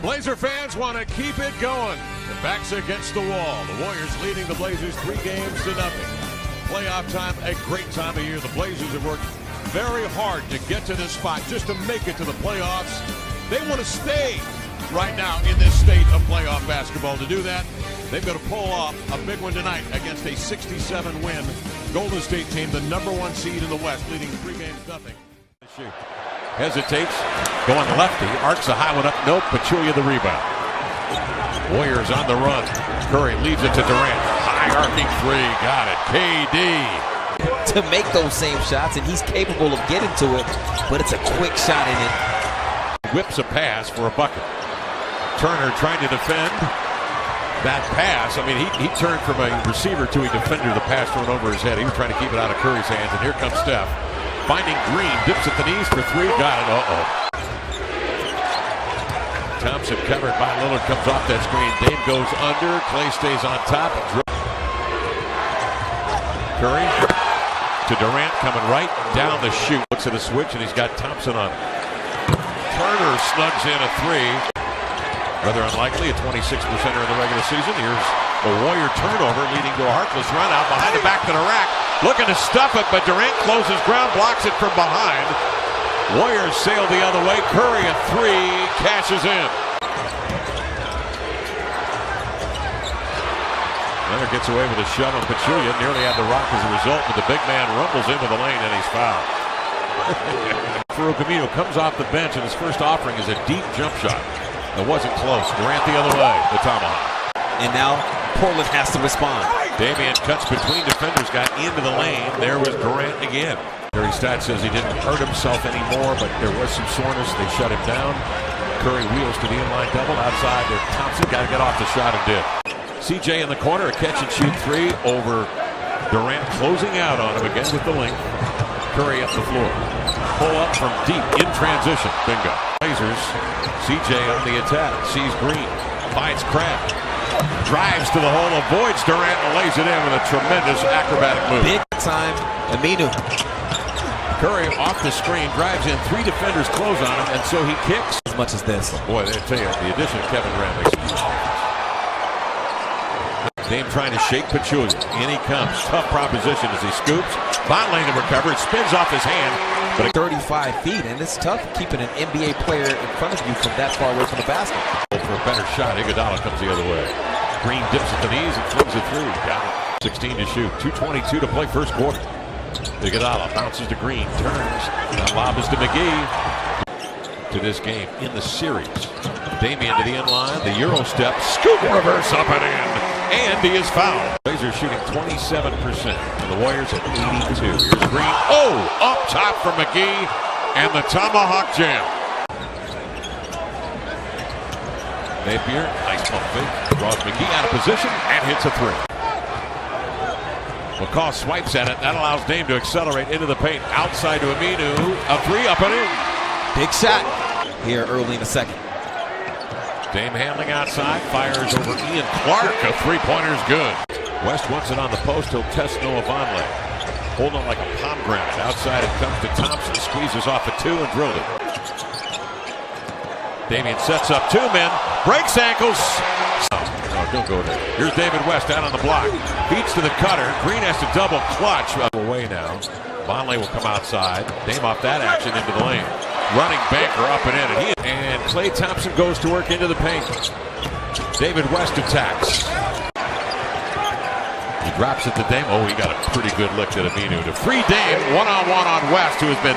Blazer fans want to keep it going. The back's against the wall. The Warriors leading the Blazers 3 games to nothing. Playoff time, a great time of year. The Blazers have worked very hard to get to this spot, just to make it to the playoffs. They want to stay right now in this state of playoff basketball. To do that, they've got to pull off a big one tonight against a 67-win Golden State team, the #1 seed in the West, leading 3 games to nothing. Shoot. Hesitates, going lefty, arcs a high one up, nope, Pachulia the rebound. Warriors on the run. Curry leaves it to Durant. High arcing 3, got it. KD. To make those same shots, and he's capable of getting to it, but it's a quick shot in it. Whips a pass for a bucket. Turner trying to defend that pass. I mean, he turned from a receiver to a defender. The pass thrown over his head. He was trying to keep it out of Curry's hands, and here comes Steph. Finding Green, dips at the knees for 3, got it. Thompson covered by Lillard, comes off that screen. Dame goes under, Clay stays on top. Curry to Durant, coming right down the chute. Looks at a switch, and he's got Thompson on it. Turner snugs in a 3. Rather unlikely, a 26%er in the regular season. Here's a Warrior turnover, leading to a heartless run out behind the back to the rack. Looking to stuff it, but Durant closes ground, blocks it from behind. Warriors sail the other way. Curry a 3, cashes in. Leonard gets away with a shove on Pachulia. Nearly had the rock as a result, but the big man rumbles into the lane and he's fouled. Farouk Aminu comes off the bench, and his first offering is a deep jump shot. It wasn't close. Durant the other way, the tomahawk. And now Portland has to respond. Damian cuts between defenders, got into the lane. There was Durant again. Gary Stott says he didn't hurt himself anymore, but there was some soreness. They shut him down. Curry wheels to the inline double outside to Thompson. Got to get off the shot and did. CJ in the corner, a catch and shoot 3 over Durant, closing out on him again with the length. Curry up the floor. Pull up from deep in transition. Bingo. Blazers. CJ on the attack. Sees Green. Finds Kraft. Drives to the hole, avoids Durant, and lays it in with a tremendous acrobatic move. Big time Aminu. Curry off the screen, drives in, 3 defenders close on him, and so he kicks. As much as this. Boy, they tell you, the addition of Kevin Grant makes it. Dame trying to shake Pachulia. In he comes. Tough proposition as he scoops. Vonleh to recover. It spins off his hand. But 35 feet, and it's tough keeping an NBA player in front of you from that far away from the basket. For a better shot, Iguodala comes the other way. Green dips at the knees and flings it through. Got it. 16 to shoot. 2:22 to play first quarter. Iguodala bounces to Green. Turns. That lob is to McGee. To this game in the series. Damian to the inline. The Euro step. Scoop reverse up and in. And he is fouled. Blazers shooting 27%. And the Warriors at 82. Here's Green. Oh! Up top from McGee. And the tomahawk jam. Napier, nice pump fake. Draws McGee out of position and hits a 3. McCaw swipes at it. That allows Dame to accelerate into the paint. Outside to Aminu. A 3 up and in. Big shot here early in the second. Dame handling outside. Fires over Ian Clark. A 3-pointer is good. West wants it on the post. He'll test Noah Vonleh. Holding on like a pomegranate. Outside it comes to Thompson. Squeezes off a 2 and drilled it. Damian sets up 2 men. Breaks ankles. Oh, don't go there. Here's David West out on the block. Feeds to the cutter. Green has to double clutch. Away now. Vonleh will come outside. Dame off that action into the lane. Running banker up and in. And Klay Thompson goes to work into the paint. David West attacks. He drops it to Dame. Oh, he got a pretty good lick at Aminu to free Dame. One-on-one on West, who has been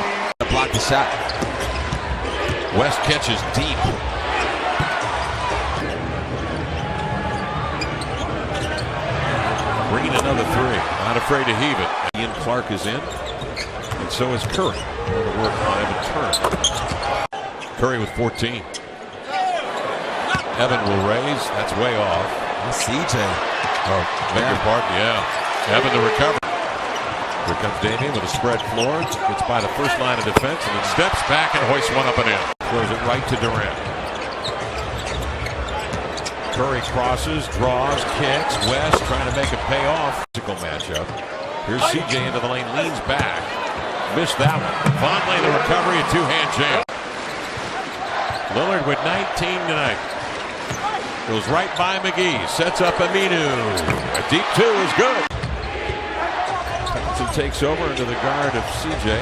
blocked the shot. West catches deep. Green another 3. Not afraid to heave it. Ian Clark is in. And so is Curry. Going to work on Evan Turner. Curry with 14. Evan will raise. That's way off. That's CJ. Oh, beg your pardon, yeah. Evan the recovery. Here comes Damian with a spread floor. Gets by the first line of defense and then steps back and hoists one up and in. Throws it right to Durant. Curry crosses, draws, kicks. West trying to make it pay off. Physical matchup. Here's CJ into the lane, leans back. Missed that one. Vonleh the recovery, a 2-hand jam. Lillard with 19 tonight. Goes right by McGee. Sets up Aminu. A deep two is good. Thompson takes over into the guard of CJ.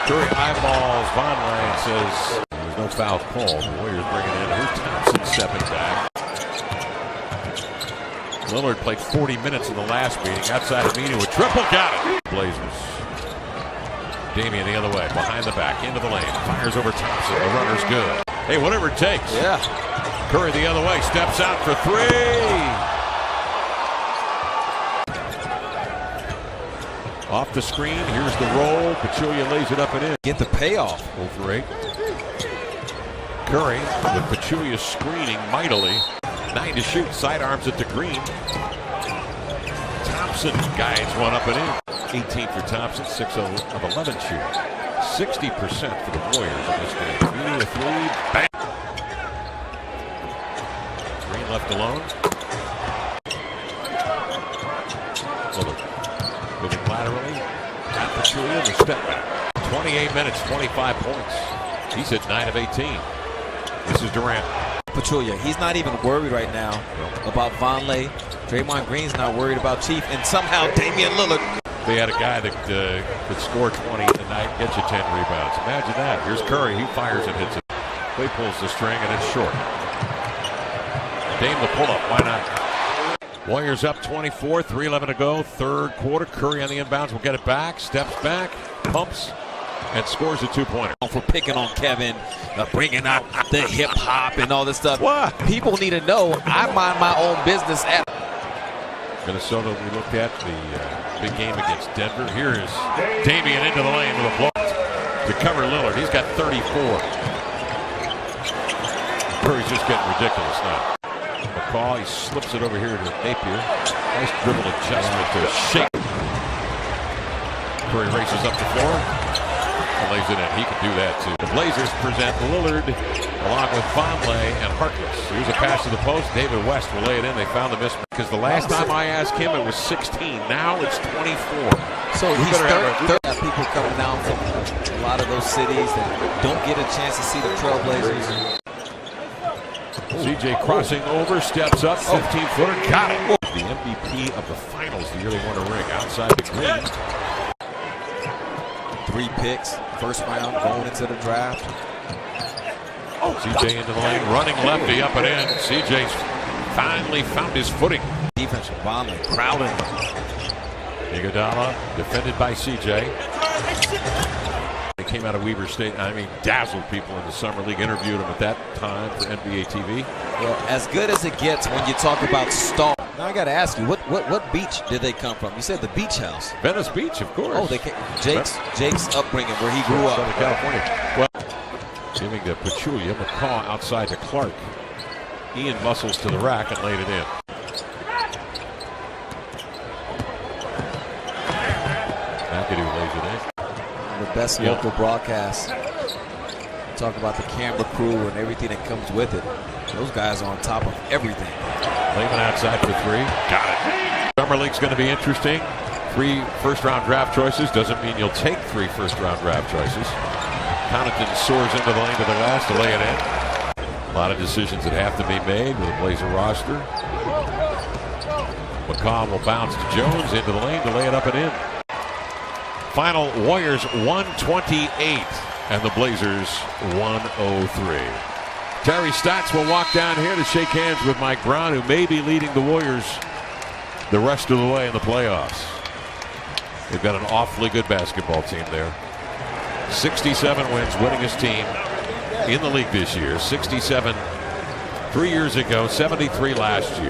Curry eyeballs Vonleh and says there's no foul call. The Warriors bring it in. Here's Thompson stepping back. Lillard played 40 minutes in the last meeting. Outside of Aminu, a triple, got it. Blazers. Damian the other way, behind the back, into the lane. Fires over Thompson. The runner's good. Hey, whatever it takes. Yeah. Curry the other way, steps out for three. Off the screen, here's the roll. Pachulia lays it up and in. Get the payoff. 0-for-8. Curry with Pachulia screening mightily. 9 to shoot, sidearms at the green. Thompson guides one up and in. 18 for Thompson, 6 of 11 shooting. 60% for the Warriors in this game. Meaning a three, bang. Green left alone. Lillard moving laterally. At Pachulia, the step back. 28 minutes, 25 points. He's hit 9 of 18. This is Durant. Pachulia, he's not even worried right now about Vonleh. Draymond Green's not worried about Chief, and somehow Damian Lillard. They had a guy that could score 20 tonight, get you 10 rebounds. Imagine that. Here's Curry. He fires and hits it. Clay pulls the string, and it's short. Dame the pull-up. Why not? Warriors up 24, 3:11 to go. Third quarter. Curry on the inbounds will get it back. Steps back, pumps, and scores a two-pointer. For picking on Kevin, bringing out the hip-hop and all this stuff. What? People need to know I mind my own business. Minnesota, we looked at the big game against Denver. Here is Damian into the lane with a block to cover Lillard. He's got 34. Curry's just getting ridiculous now. McCaw, he slips it over here to Napier. Nice dribble adjustment to shake. Curry races up the floor and lays it in. He can do that too. The Blazers present Lillard along with Vonleh and Harkless. Here's a pass to the post. David West will lay it in. They found the mismatch. Because the last time I asked him, it was 16. Now it's 24. So he's third. People coming down from a lot of those cities that don't get a chance to see the Trailblazers. CJ crossing over, steps up, 15-footer, got it. The MVP of the finals the year they won a ring outside the green. 3 picks, first round, going into the draft. CJ into the lane, running lefty up and in. CJ's finally found his footing. Defense from Vonleh, crowding. Iguodala defended by CJ. They came out of Weber State, dazzled people in the summer league. Interviewed him at that time for NBA TV. Well, as good as it gets when you talk about star. Now I got to ask you, what beach did they come from? You said the beach house. Venice Beach, of course. Oh, they came, Jake's upbringing, where he grew up. Southern California. Well, giving to Pachulia, McCaw outside to Clark. Ian muscles to the rack and laid it in. McAdoo lays it in. The best local broadcast. Talk about the camera crew and everything that comes with it. Those guys are on top of everything. Lehman outside for three. Got it. Summer League's going to be interesting. 3 first-round draft choices doesn't mean you'll take 3 first-round draft choices. Connaughton soars into the lane to the glass to lay it in. A lot of decisions that have to be made with a Blazer roster. McCaw will bounce to Jones into the lane to lay it up and in. Final Warriors 128 and the Blazers 103. Terry Stotts will walk down here to shake hands with Mike Brown, who may be leading the Warriors the rest of the way in the playoffs. They've got an awfully good basketball team there. 67 wins, winningest team in the league this year. 67 3 years ago, 73 last year.